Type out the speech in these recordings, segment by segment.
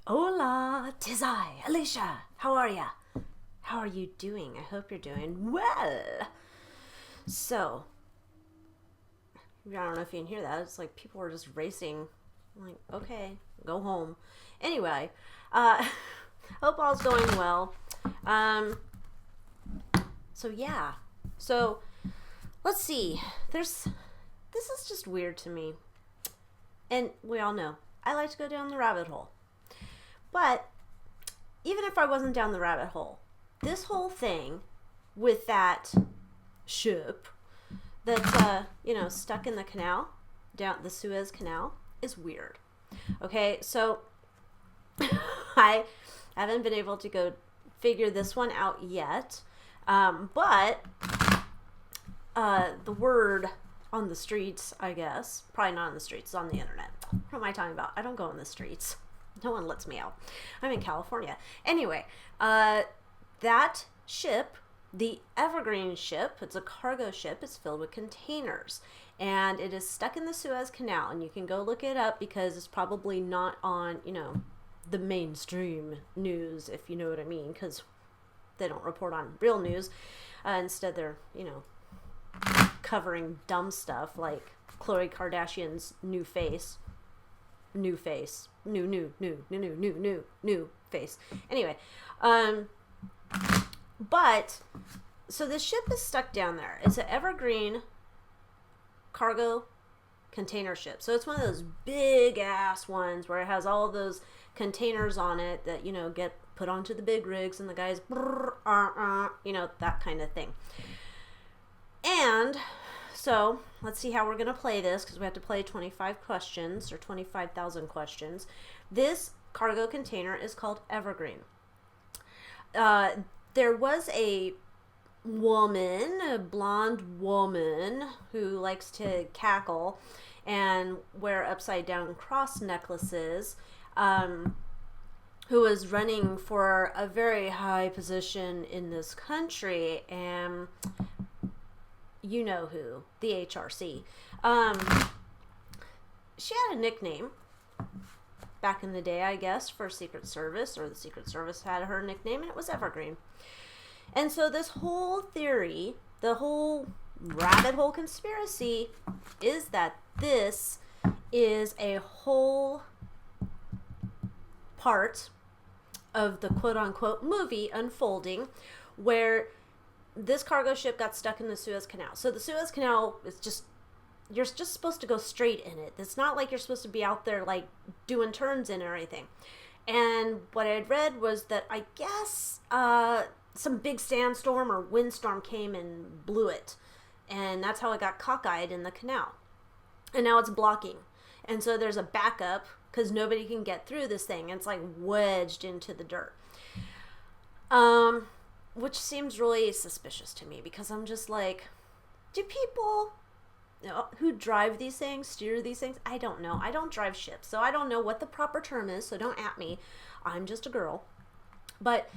Hola, 'tis I, Alicia. How are ya? How are you doing? I hope you're doing well. So, I don't know if you can hear that. It's like people were just racing. I'm like, okay, go home. Anyway, uh, hope all's going well. Um, so yeah. So, let's see. This is just weird to me. And we all know, I like to go down the rabbit hole. But even if I wasn't down the rabbit hole, this whole thing with that ship that's stuck in the canal, down the Suez Canal, is weird. Okay, so I haven't been able to go figure this one out yet, but the word on the streets, I guess, probably not on the streets, it's on the internet. What am I talking about? I don't go on the streets. No one lets me out. I'm in California. Anyway, that ship, the Evergreen ship, it's a cargo ship, it's filled with containers. And it is stuck in the Suez Canal. And you can go look it up because it's probably not on, the mainstream news, if you know what I mean, because they don't report on real news. Instead, they're, covering dumb stuff like Khloe Kardashian's new face. New face. New face. Anyway, but, so this ship is stuck down there. It's an Evergreen cargo container ship. So it's one of those big ass ones where it has all those containers on it that, get put onto the big rigs and the guys, that kind of thing. And so let's see how we're going to play this, because we have to play 25 questions or 25,000 questions. This cargo container is called Evergreen. There was a blonde woman who likes to cackle and wear upside down cross necklaces, who was running for a very high position in this country, and you know who, the HRC. She had a nickname back in the day, I guess, for Secret Service, or the Secret Service had her nickname, and it was Evergreen. And so this whole theory, the whole rabbit hole conspiracy, is that this is a whole part of the quote-unquote movie unfolding, where this cargo ship got stuck in the Suez Canal. So the Suez Canal is just, you're just supposed to go straight in it. It's not like you're supposed to be out there like doing turns in or anything. And what I had read was that I guess some big sandstorm or windstorm came and blew it. And that's how it got cockeyed in the canal. And now it's blocking. And so there's a backup because nobody can get through this thing. It's like wedged into the dirt. Which seems really suspicious to me, because I'm just like, do people who drive these things, steer these things? I don't know. I don't drive ships, so I don't know what the proper term is, so don't at me. I'm just a girl. But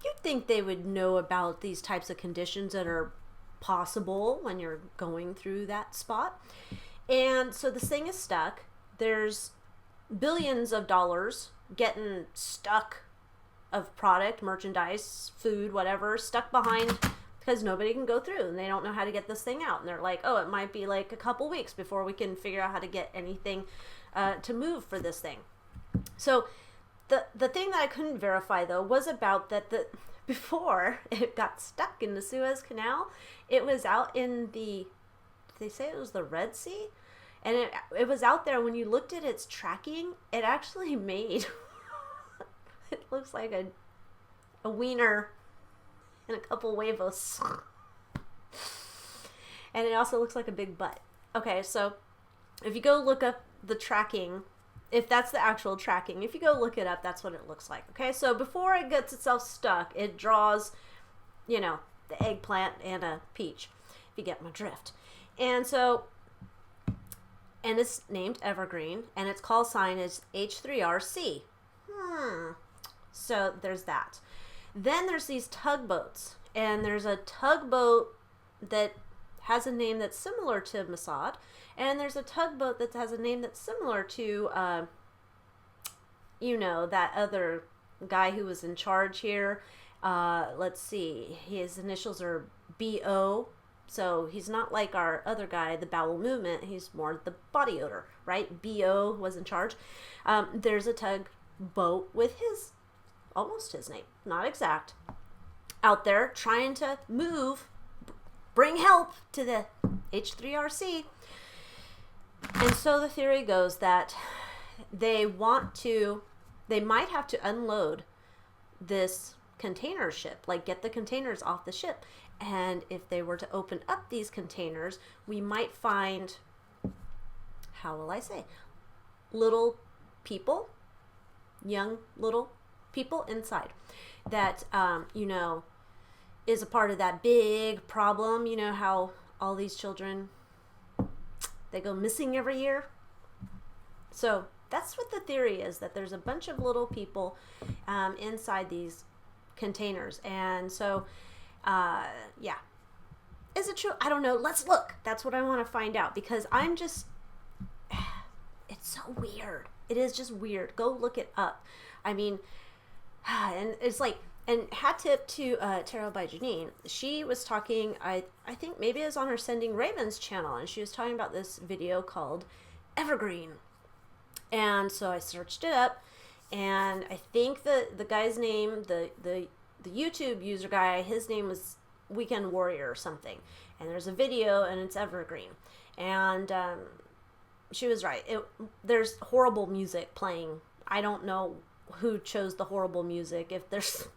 you'd think they would know about these types of conditions that are possible when you're going through that spot. And so this thing is stuck. There's billions of dollars getting stuck of product, merchandise, food, whatever, stuck behind because nobody can go through and they don't know how to get this thing out. And they're like, oh, it might be like a couple weeks before we can figure out how to get anything to move for this thing. So the thing that I couldn't verify, though, was about that before it got stuck in the Suez Canal, it was out in the, they say it was the Red Sea? And it was out there. When you looked at its tracking, it actually made... It looks like a wiener and a couple huevos. And it also looks like a big butt. Okay, so if you go look up the tracking, if that's the actual tracking, if you go look it up, that's what it looks like. Okay, so before it gets itself stuck, it draws, the eggplant and a peach, if you get my drift. And so, and it's named Evergreen, and its call sign is H3RC. So there's that. Then there's these tugboats, and there's a tugboat that has a name that's similar to Mossad, and there's a tugboat that has a name that's similar to you know, that other guy who was in charge here. Let's see, his initials are BO. So he's not like our other guy, the bowel movement. He's more the body odor, right? BO was in charge. There's a tugboat with almost his name, not exact, out there trying to bring help to the H3RC. And so the theory goes that they might have to unload this container ship, like get the containers off the ship. And if they were to open up these containers, we might find, how will I say, little people, young little people inside that, you know, is a part of that big problem. You know how all these children, they go missing every year? So that's what the theory is, that there's a bunch of little people inside these containers. And so, yeah. Is it true? I don't know. Let's look. That's what I want to find out, because I'm just, it's so weird. It is just weird. Go look it up. I mean, and it's like, and hat tip to Tarot by Janine. She was talking, I think maybe it was on her Sending Ravens channel, and she was talking about this video called Evergreen. And so I searched it up, and I think the guy's name, the YouTube user guy, his name was Weekend Warrior or something. And there's a video, and it's Evergreen. And she was right. There's horrible music playing. I don't know who chose the horrible music. If there's,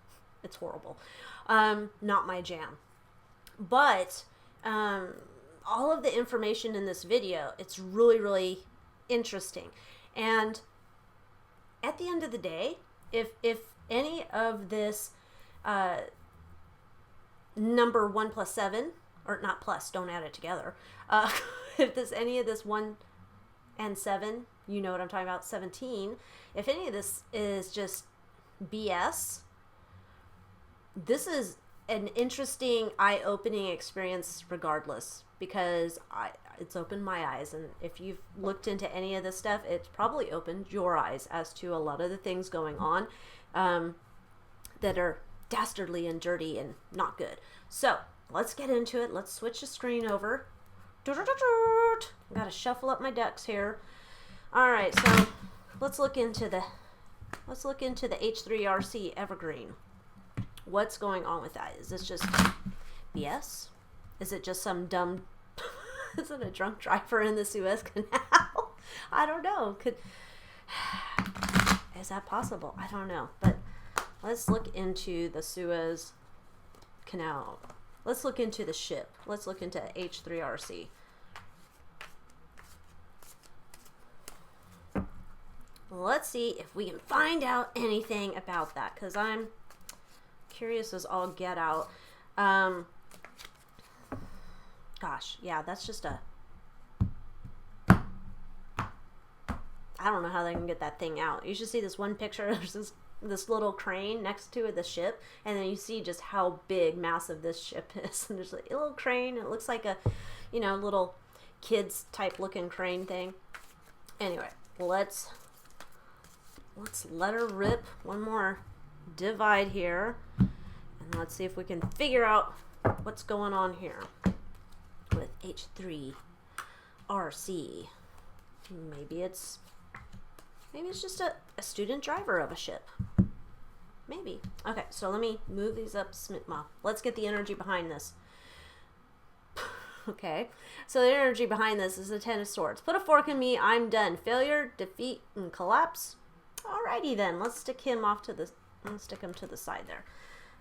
it's horrible. Not my jam. But all of the information in this video, it's really, really interesting. And at the end of the day, if any of this number 1 + 7, or not plus, don't add it together. If there's any of this 1 and 7, you know what I'm talking about, 17. If any of this is just BS, this is an interesting, eye-opening experience regardless, because it's opened my eyes. And if you've looked into any of this stuff, it's probably opened your eyes as to a lot of the things going on that are dastardly and dirty and not good. So let's get into it. Let's switch the screen over. Gotta shuffle up my decks here. All right, so let's look into the H3RC Evergreen. What's going on with that? Is this just BS? Is it just some dumb is it a drunk driver in the Suez Canal? I don't know. Is that possible? I don't know. But let's look into the Suez Canal. Let's look into the ship. Let's look into H3RC. Let's see if we can find out anything about that, because I'm curious as all get out. Gosh, yeah, that's just I don't know how they can get that thing out. You should see this one picture. There's this little crane next to the ship, and then you see just how big, massive this ship is. And there's a little crane. It looks like a, you know, little kids type looking crane thing. Anyway, let's let her rip. One more divide here, and let's see if we can figure out what's going on here with H3RC. Maybe it's just a student driver of a ship. Maybe. Okay, so let me move these up. Let's get the energy behind this. Okay, so the energy behind this is the Ten of Swords. Put a fork in me. I'm done. Failure, defeat, and collapse. Alrighty then. Let's stick him to the side there.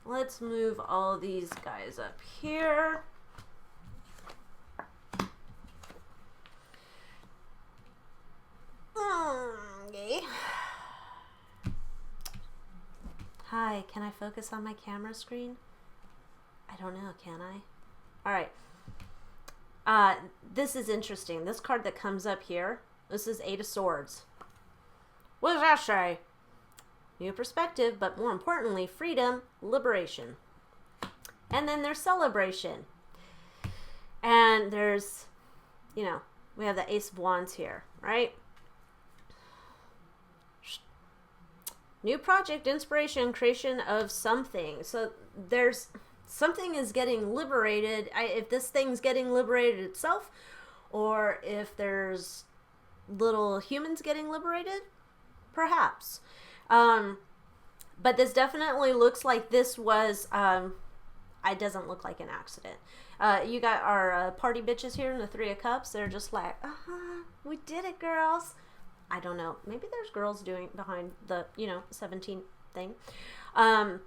Let's move all these guys up here. Okay. Hi, can I focus on my camera screen? I don't know, can I? Alright. This is interesting. This card that comes up here, this is 8 of Swords. What does that say? New perspective, but more importantly, freedom, liberation. And then there's celebration. And there's, you know, we have the Ace of Wands here, right? New project, inspiration, creation of something. So there's something is getting liberated. If this thing's getting liberated itself, or if there's little humans getting liberated, perhaps. But this definitely looks like this was, it doesn't look like an accident. You got our party bitches here in the Three of Cups. They're just like, we did it, girls. I don't know. Maybe there's girls doing behind the, 17 thing. And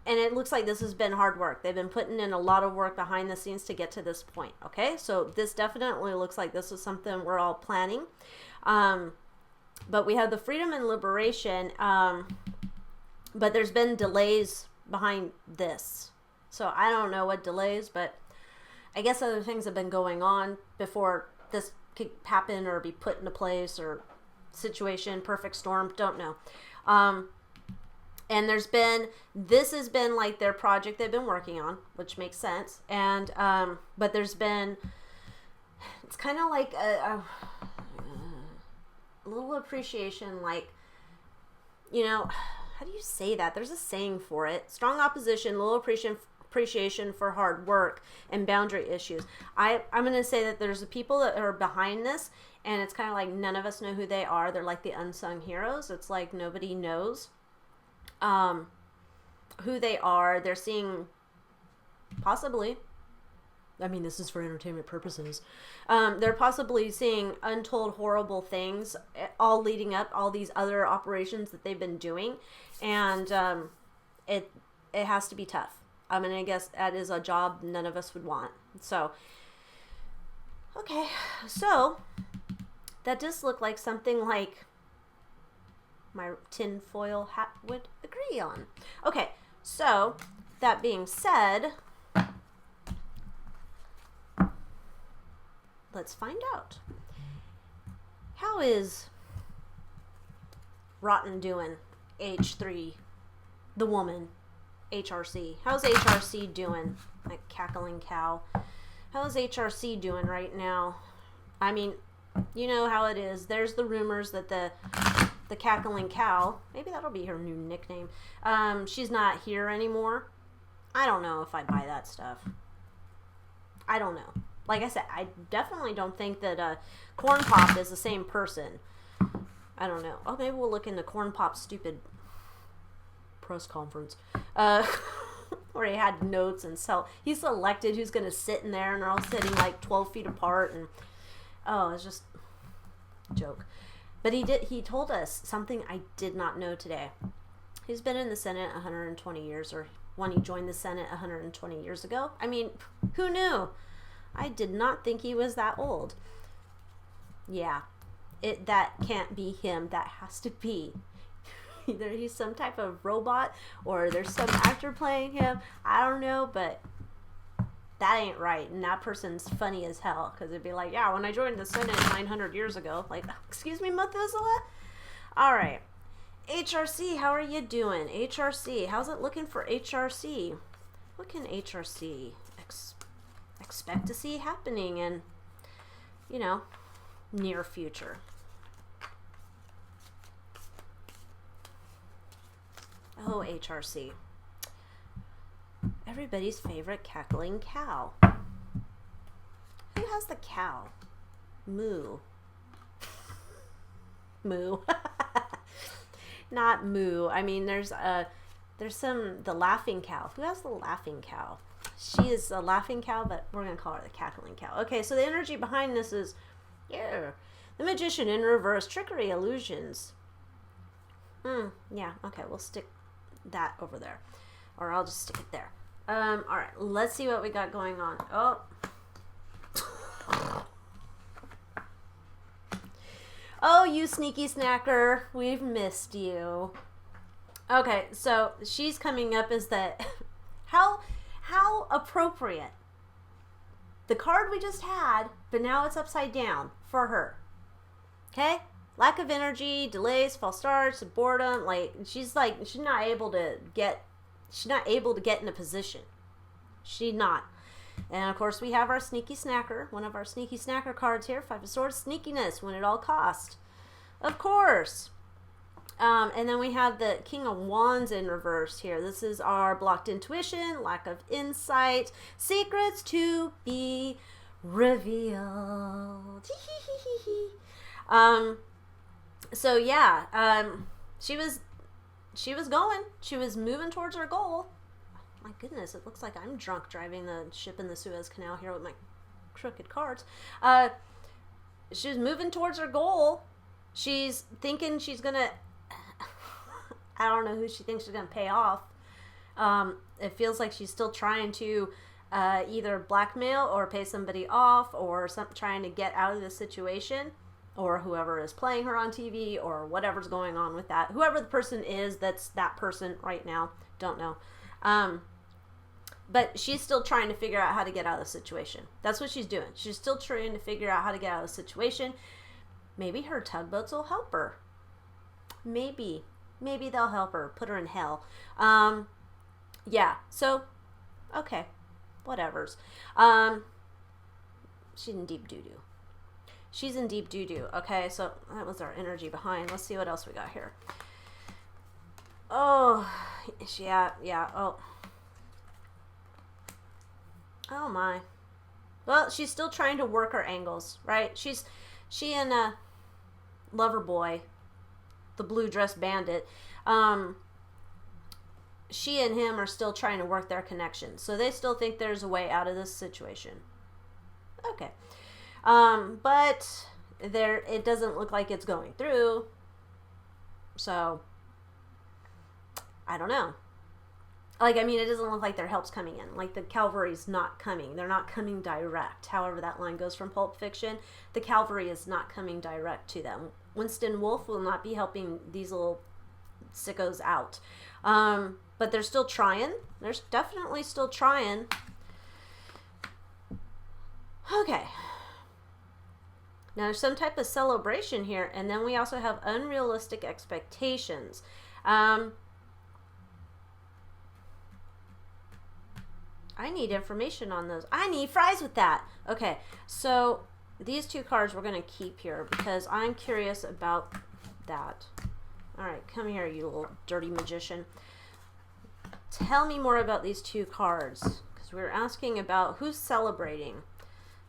it looks like this has been hard work. They've been putting in a lot of work behind the scenes to get to this point. Okay, so this definitely looks like this is something we're all planning. But we have the freedom and liberation. But there's been delays behind this. So I don't know what delays, but I guess other things have been going on before this could happen or be put into place, or situation, perfect storm, don't know. And this has been like their project they've been working on, which makes sense. And, but there's been, it's kind of like a little appreciation, like, how do you say that? There's a saying for it. Strong opposition, little appreciation for hard work and boundary issues. I'm going to say that there's the people that are behind this, and it's kind of like none of us know who they are. They're like the unsung heroes. It's like nobody knows who they are. They're seeing possibly, this is for entertainment purposes. They're possibly seeing untold horrible things, all leading up, all these other operations that they've been doing. And it has to be tough. I guess that is a job none of us would want. So, okay. So, that does look like something like my tinfoil hat would agree on. Okay. So, that being said, let's find out. How is Rotten doing? H3, the woman, HRC. How's HRC doing? Like cackling cow. How's HRC doing right now? You know how it is. There's the rumors that the cackling cow, maybe that'll be her new nickname, she's not here anymore. I don't know if I'd buy that stuff. I don't know. Like I said, I definitely don't think that Corn Pop is the same person. I don't know. Oh, maybe we'll look into Corn Pop's stupid press conference. Where he had notes and he selected who's going to sit in there, and they're all sitting like 12 feet apart. And it's just a joke. But he told us something I did not know today. He's been in the Senate 120 years, or when he joined the Senate 120 years ago. Who knew? I did not think he was that old. Yeah. That can't be him. That has to be. Either he's some type of robot, or there's some actor playing him. I don't know, but that ain't right. And that person's funny as hell, because it'd be like, yeah, when I joined the Senate 900 years ago. Like, excuse me, Methuselah? All right. HRC, how are you doing? HRC, how's it looking for HRC? What can HRC expect to see happening in, near future? Oh, HRC. Everybody's favorite cackling cow. Who has the cow? Moo. Moo. Not moo. There's the laughing cow. Who has the laughing cow? She is a laughing cow, but we're going to call her the cackling cow. Okay, so the energy behind this is, the magician in reverse, trickery, illusions. Yeah, okay, we'll stick that over there. Or I'll just stick it there. Alright, let's see what we got going on. Oh, you sneaky snacker. We've missed you. Okay, so she's coming up as that. How appropriate. The card we just had, but now it's upside down for her. Okay? Lack of energy, delays, false starts, boredom. She's not able to get in a position. She's not. And of course we have our sneaky snacker, one of our sneaky snacker cards here, Five of Swords, sneakiness, win at all cost. Of course. And then we have the King of Wands in reverse here. This is our blocked intuition, lack of insight, secrets to be revealed. So yeah, she was moving towards her goal. My goodness, it looks like I'm drunk driving the ship in the Suez Canal here with my crooked cards. She was moving towards her goal. She's thinking she's gonna I don't know who she thinks she's gonna pay off. It feels like she's still trying to either blackmail or pay somebody off, or trying to get out of the situation, or whoever is playing her on TV, or whatever's going on with that. Whoever the person is that's that person right now, don't know. But she's still trying to figure out how to get out of the situation. That's what she's doing. She's still trying to figure out how to get out of the situation. Maybe her tugboats will help her. Maybe they'll help her, put her in hell. Yeah, so, okay, whatevers. She's in deep doo-doo. She's in deep doo-doo. Okay, so that was our energy behind. Let's see what else we got here. Oh, yeah, oh my. Well, she's still trying to work her angles, right? She and Loverboy, the blue dress bandit, she and him are still trying to work their connection. So they still think there's a way out of this situation. Okay. But it doesn't look like it's going through. So I don't know. Like, I mean, it doesn't look like their help's coming in. Like, the cavalry's not coming. They're not coming direct. However that line goes from Pulp Fiction, the cavalry is not coming direct to them. Winston Wolfe will not be helping these little sickos out. But they're still trying. They're definitely still trying. Okay. Now, there's some type of celebration here, and then we also have unrealistic expectations. I need information on those. I need fries with that. Okay, so these two cards we're going to keep here because I'm curious about that. All right, come here, you little dirty magician. Tell me more about these two cards, because we were asking about who's celebrating.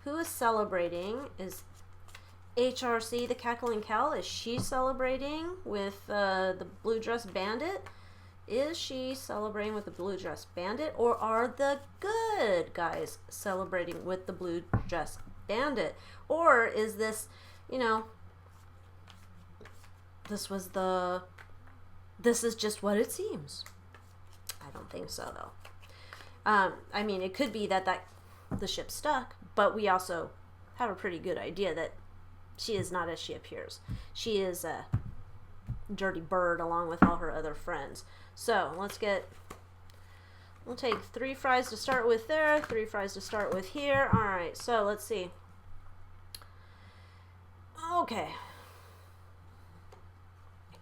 Who is celebrating? Is HRC, the Cackling Cow, is she celebrating with the Blue Dress Bandit? Is she celebrating with the Blue Dress Bandit, or are the good guys celebrating with the Blue Dress Bandit? Or is this, you know, this is just what it seems? I don't think so, though. I mean, it could be that the ship's stuck, but we also have a pretty good idea that she is not as she appears. She is a dirty bird along with all her other friends. So we'll take 3 fries to start with there, 3 fries to start with here. All right, so let's see. Okay.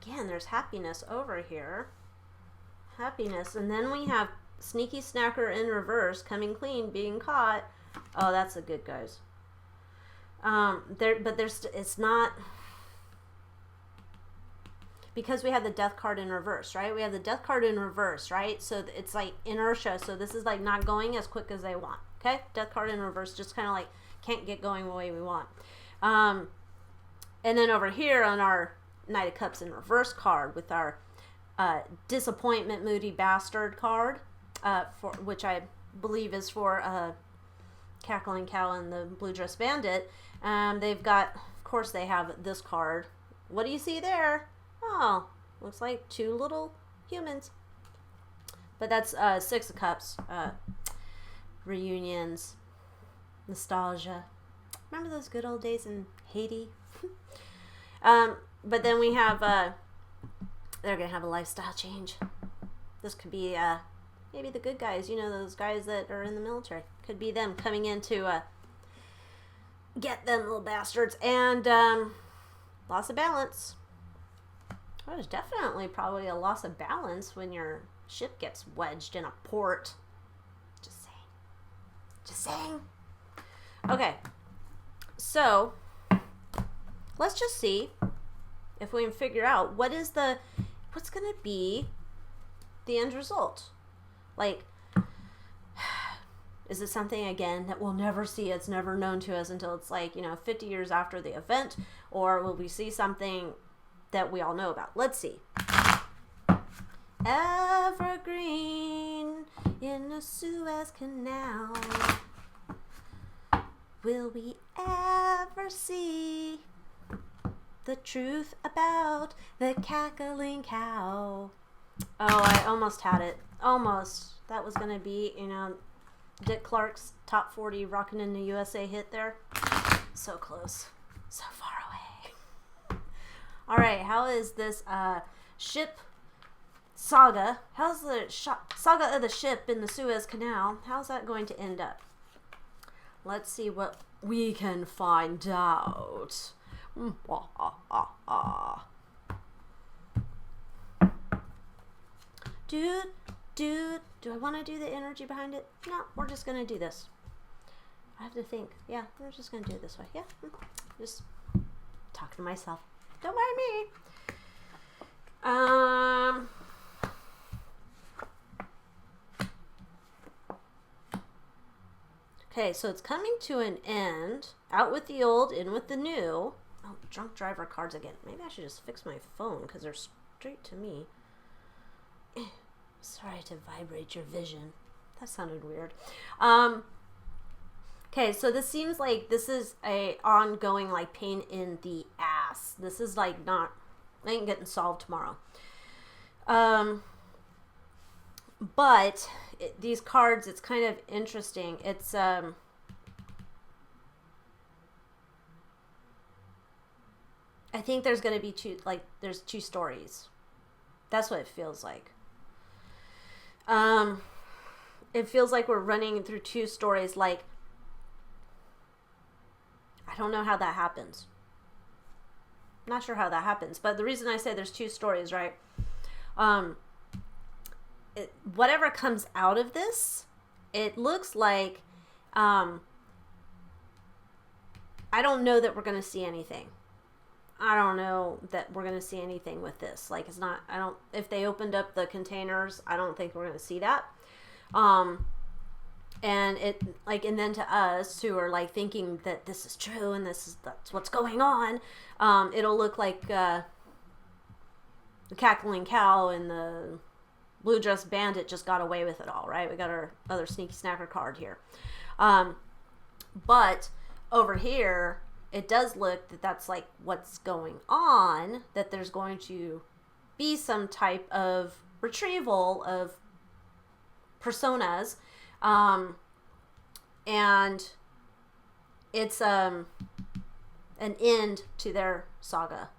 Again, there's happiness over here. Happiness. And then we have Sneaky Snacker in reverse, coming clean, being caught. Oh, that's the good guys. It's not, because we have the death card in reverse, right? We have the death card in reverse, right? So it's like inertia. So this is like not going as quick as they want. Okay, death card in reverse, just kind of like can't get going the way we want. And then over here on our Knight of Cups in reverse card with our disappointment, moody bastard card, for which I believe is for Cackling Cow and the Blue Dress Bandit. They've got, of course, they have this card. What do you see there? Oh, looks like 2 little humans. But that's 6 of Cups. Reunions. Nostalgia. Remember those good old days in Haiti? But then we have, they're going to have a lifestyle change. This could be maybe the good guys. You know, those guys that are in the military. Could be them coming in to get them little bastards. And loss of balance. Well, there's definitely probably a loss of balance when your ship gets wedged in a port. Just saying. Just saying. Okay. So, let's just see if we can figure out what's going to be the end result. Like, is it something, again, that we'll never see? It's never known to us until it's like, 50 years after the event. Or will we see something that we all know about? Let's see. Evergreen in the Suez Canal. Will we ever see the truth about the cackling cow? Oh, I almost had it. Almost. That was going to be, Dick Clark's top 40 Rockin' in the USA hit there. So close. So far away. All right, how is this ship saga? How's the saga of the ship in the Suez Canal? How's that going to end up? Let's see what we can find out. Dude, do I want to do the energy behind it? No, we're just going to do this. I have to think. Yeah, we're just going to do it this way. Yeah, just talking to myself. Don't mind me. Okay, so it's coming to an end. Out with the old, in with the new. Oh, drunk driver cards again. Maybe I should just fix my phone because they're straight to me. Sorry to vibrate your vision. That sounded weird. Okay, so this seems like this is a ongoing like pain in the ass. This is like ain't getting solved tomorrow. But these cards, it's kind of interesting. It's I think there's going to be there's two stories. That's what it feels like. It feels like we're running through two stories. Like, I don't know how that happens. Not sure how that happens, but the reason I say there's two stories, right? Whatever comes out of this, it looks like, I don't know that we're going to see anything. I don't know that we're going to see anything with this. Like, if they opened up the containers, I don't think we're going to see that. And then to us who are like thinking that this is true and that's what's going on, it'll look like, the cackling cow and the blue dress bandit just got away with it all, right? We got our other sneaky snacker card here. But over here, it does look that that's like what's going on, that there's going to be some type of retrieval of personas. And it's an end to their saga,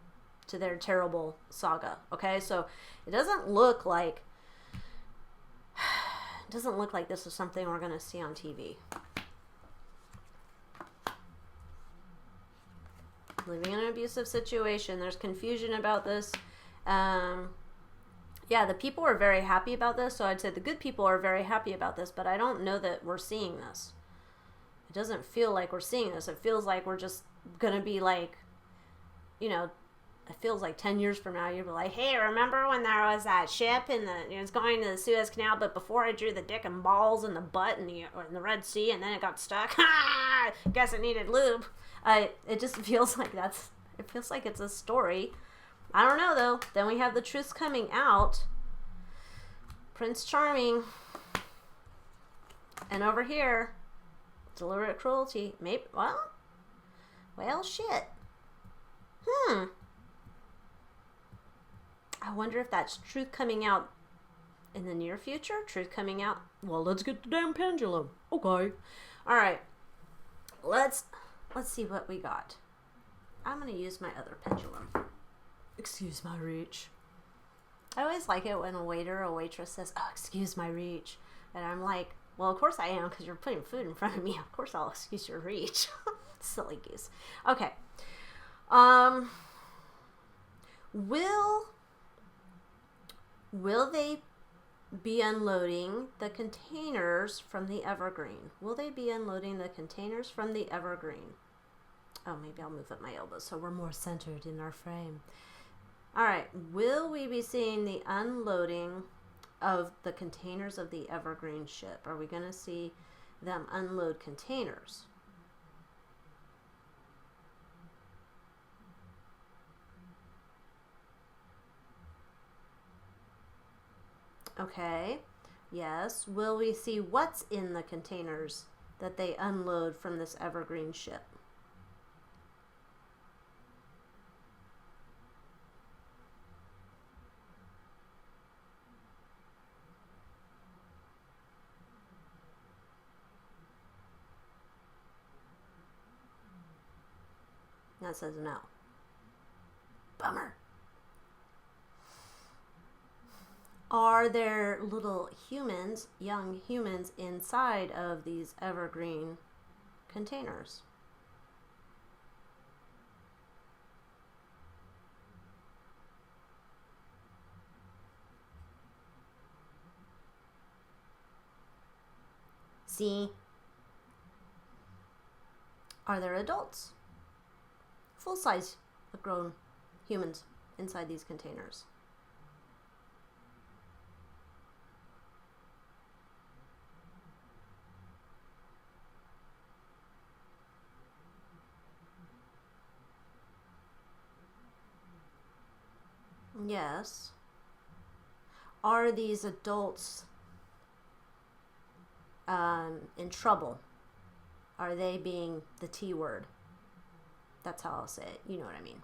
to their terrible saga. Okay, so it doesn't look like this is something we're going to see on TV. Living in an abusive situation. There's confusion about this. Yeah, the people are very happy about this. So I'd say the good people are very happy about this, but I don't know that we're seeing this. It doesn't feel like we're seeing this. It feels like we're just going to be like, it feels like 10 years from now, you'll be like, hey, remember when there was that ship and it was going to the Suez Canal, but before I drew the dick and balls and the butt in the Red Sea and then it got stuck? Guess it needed lube. It just feels like it feels like it's a story. I don't know, though. Then we have the truths coming out. Prince Charming. And over here, deliberate cruelty. Maybe, well, shit. I wonder if that's truth coming out in the near future. Truth coming out. Well, let's get the damn pendulum. Okay. All right. Let's see what we got. I'm going to use my other pendulum. Excuse my reach. I always like it when a waiter or waitress says, oh, excuse my reach. And I'm like, well, of course I am, because you're putting food in front of me. Of course I'll excuse your reach. Silly goose. Okay. Will they be unloading the containers from the Evergreen? Will they be unloading the containers from the Evergreen? Oh, maybe I'll move up my elbows so we're more centered in our frame. All right. Will we be seeing the unloading of the containers of the Evergreen ship? Are we going to see them unload containers? Okay. Yes. Will we see what's in the containers that they unload from this Evergreen ship? That says no. Bummer. Are there little humans, young humans, inside of these Evergreen containers? See? Are there adults? Full-size grown humans inside these containers? Yes. Are these adults in trouble? Are they being the T word? That's how I'll say it. You know what I mean.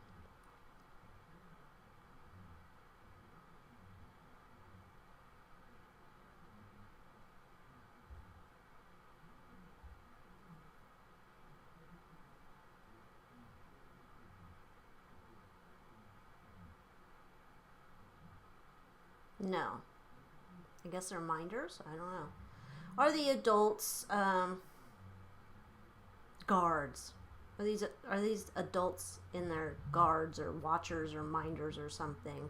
No. I guess they're minders? I don't know. Are the adults guards? Are these adults in their guards or watchers or minders or something?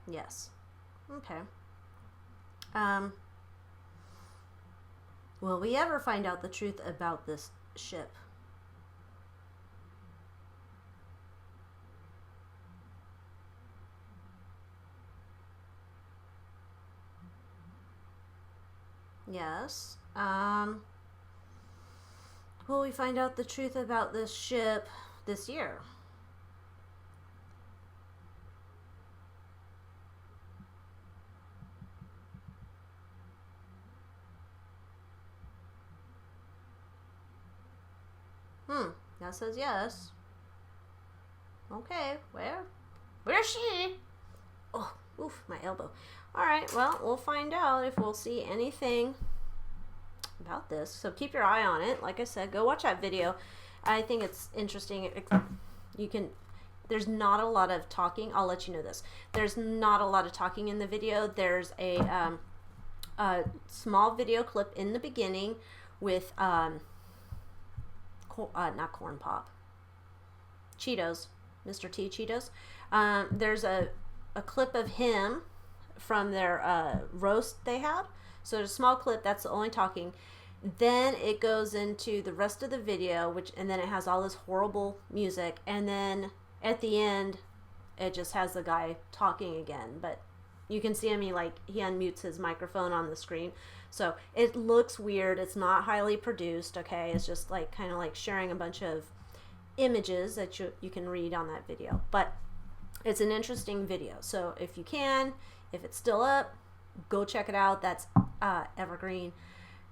Yes. Okay. Will we ever find out the truth about this ship? Yes. Will we find out the truth about this ship this year? That says yes. Okay, where's she? Oh, oof, my elbow. All right, well, we'll find out if we'll see anything about this. So keep your eye on it. Like I said, go watch that video. I think it's interesting. There's not a lot of talking. I'll let you know this. There's not a lot of talking in the video. There's a small video clip in the beginning with not corn pop, Cheetos, Mr. T Cheetos. There's a clip of him from their roast they had. So there's a small clip, that's the only talking. Then it goes into the rest of the video, and then it has all this horrible music, and then at the end it just has the guy talking again. But you can see him, he unmutes his microphone on the screen. So it looks weird. It's not highly produced, okay? It's just kind of sharing a bunch of images that you can read on that video. But it's an interesting video. So if it's still up, go check it out. That's Evergreen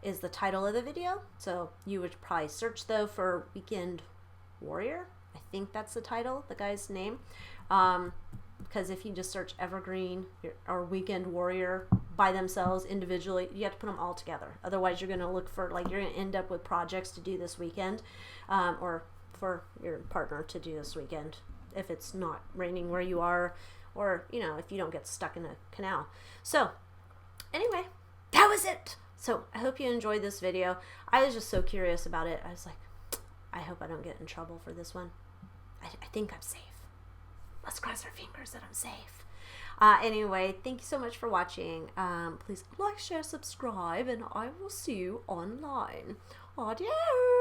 is the title of the video. So you would probably search though for Weekend Warrior. I think that's the title, the guy's name. Because if you just search Evergreen or Weekend Warrior by themselves individually, you have to put them all together. Otherwise, you're going to look for, you're going to end up with projects to do this weekend, or for your partner to do this weekend if it's not raining where you are, or, if you don't get stuck in a canal. So, anyway, that was it. So, I hope you enjoyed this video. I was just so curious about it. I was like, I hope I don't get in trouble for this one. I think I'm safe. Let's cross our fingers that I'm safe. Anyway, thank you so much for watching. Please like, share, subscribe, and I will see you online. Adios.